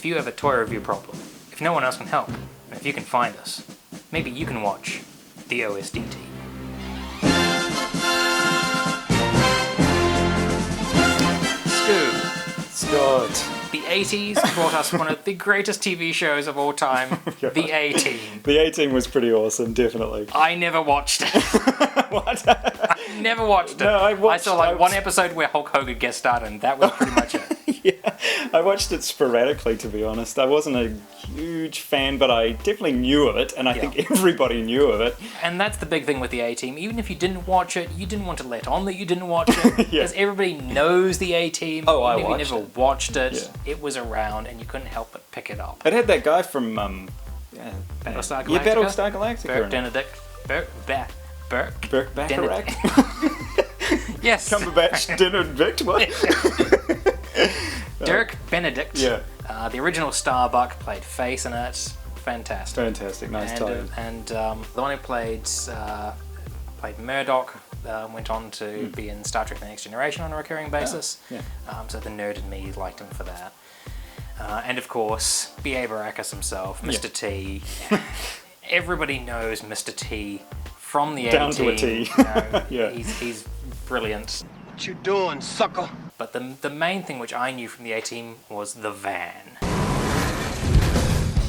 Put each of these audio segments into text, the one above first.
you have a toy review problem, if no one else can help, and if you can find us, maybe you can watch the OSD team. Scott. The 80s brought us one of the greatest TV shows of all time, The A-Team. The A-Team was pretty awesome, definitely. I never watched it. What? I never watched it. No, I saw one episode where Hulk Hogan guest starred, and that was pretty much it. Yeah, I watched it sporadically, to be honest. I wasn't a huge fan, but I definitely knew of it, and I think everybody knew of it. And that's the big thing with the A-Team. Even if you didn't watch it, you didn't want to let on that you didn't watch it, because everybody knows the A-Team. Oh, I Even watched if you never watched it, it was around, and you couldn't help but pick it up. It had that guy from Battlestar Galactica? Yeah, Battlestar Galactica. Burke Benedict. Burke Bacharach. Yes. Cumberbatch Benedict. What? Dirk Benedict. Yeah. The original Starbuck played Face in it. Fantastic. Fantastic. Nice time. And the one who played Murdoch went on to be in Star Trek The Next Generation on a recurring basis. So the nerd in me liked him for that. And of course, B.A. Baracus himself, Mr. T. Everybody knows Mr. T from the A-Team. Down to a T. You know, he's brilliant. What you doing, sucker? But the main thing which I knew from the A-Team was the van.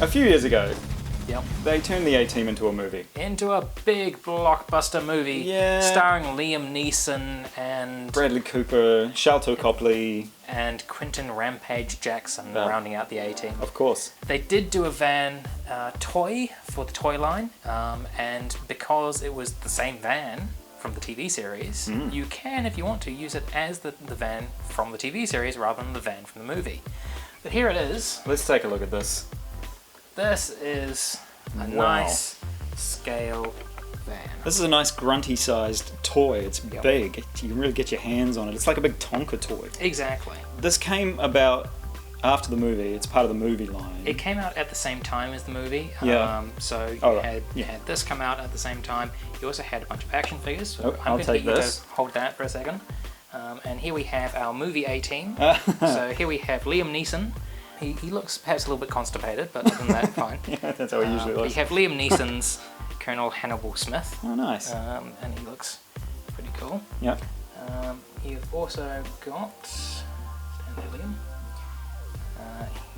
A few years ago, Yep. they turned the A-Team into a movie. Into a big blockbuster movie starring Liam Neeson and Bradley Cooper, Sharlto Copley, and Quentin Rampage Jackson rounding out the A-Team. Of course. They did do a van toy for the toy line, and because it was the same van from the TV series, you can, if you want to, use it as the van from the TV series rather than the van from the movie. But here it is. Let's take a look at this. This is a nice scale van. This is a nice grunty-sized toy. It's big. You can really get your hands on it. It's like a big Tonka toy. Exactly. This came about after the movie. It's part of the movie line. It came out at the same time as the movie. Yeah. So you had this come out at the same time. You also had a bunch of action figures. So I'm I'll going take to get you this. to hold that for a second. And here we have our movie A-Team. So here we have Liam Neeson. He looks perhaps a little bit constipated, but other than that, fine. That's how he usually looks. You have Liam Neeson's Colonel Hannibal Smith. Oh, nice. And he looks pretty cool. Yep. You've also got... Stand there, Liam.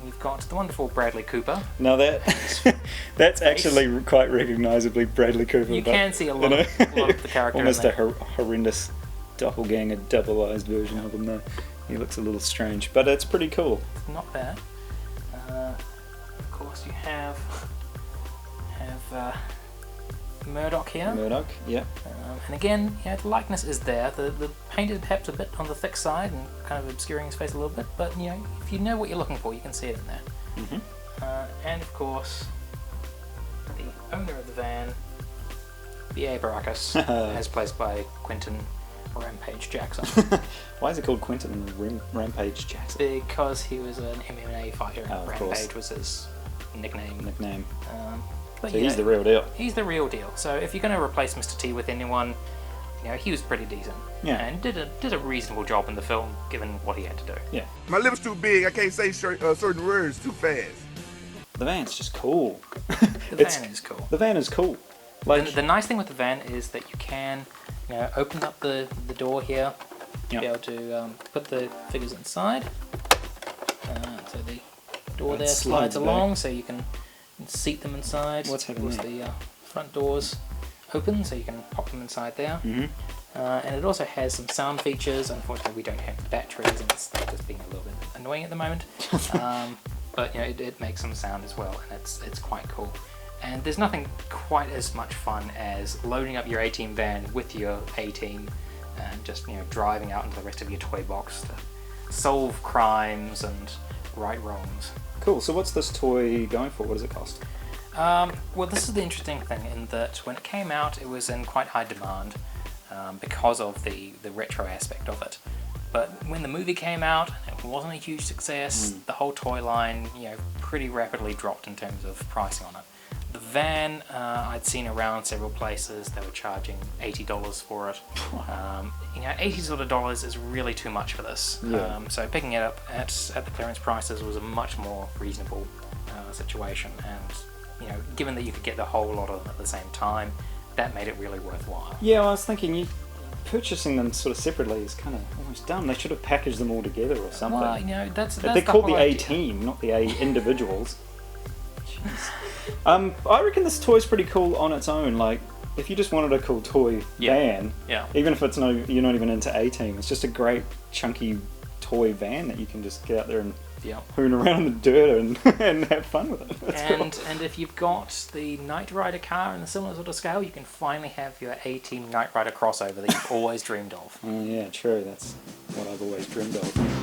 You've got the wonderful Bradley Cooper. Now that's actually quite recognisably Bradley Cooper. You can see a lot of the character almost in there. a horrendous doppelganger, double-eyed version of him there. He looks a little strange, but it's pretty cool. Not bad. Of course, you have Murdoch here. Murdoch, yeah. And again, the likeness is there. The paint is perhaps a bit on the thick side and kind of obscuring his face a little bit, but if you know what you're looking for, you can see it in there. And of course, the owner of the van, B.A. Baracus, as placed by Quentin Rampage Jackson. Why is it called Quentin Rampage Jackson? Because he was an MMA fighter, and Rampage was his nickname. But so he's the real deal. He's the real deal. So if you're going to replace Mr. T with anyone, he was pretty decent. Yeah. And did a reasonable job in the film, given what he had to do. Yeah. My lips too big. I can't say certain words too fast. The van's just cool. The van is cool. The van is cool. The nice thing with the van is that you can, open up the door here, be able to put the figures inside. So the door there slides along, so you can seat them inside. What's happening there? The front doors open, so you can pop them inside there. And it also has some sound features. Unfortunately, we don't have batteries, and it's just being a little bit annoying at the moment. But it makes some sound as well, and it's quite cool. And there's nothing quite as much fun as loading up your A-Team van with your A-Team and just driving out into the rest of your toy box to solve crimes and right wrongs. Cool. So what's this toy going for? What does it cost? Well, this is the interesting thing in that when it came out, it was in quite high demand because of the retro aspect of it. But when the movie came out, it wasn't a huge success. The whole toy line, pretty rapidly dropped in terms of pricing on it. The van, I'd seen around several places, they were charging $80 for it. $80 is really too much for this. Yeah. So picking it up at the clearance prices was a much more reasonable situation, and given that you could get the whole lot of them at the same time, that made it really worthwhile. Yeah, I was thinking purchasing them sort of separately is kind of almost dumb. They should have packaged them all together or something. Well, that's they're called the whole A idea. team, not the A individuals. Jeez. I reckon this toy's pretty cool on its own. Like, if you just wanted a cool toy van, even if you're not even into A team, it's just a great chunky toy van that you can just get out there and hoon around in the dirt and have fun with it. That's cool. And if you've got the Knight Rider car in a similar sort of scale, you can finally have your A-Team Knight Rider crossover that you've always dreamed of. Oh yeah, true. That's what I've always dreamed of.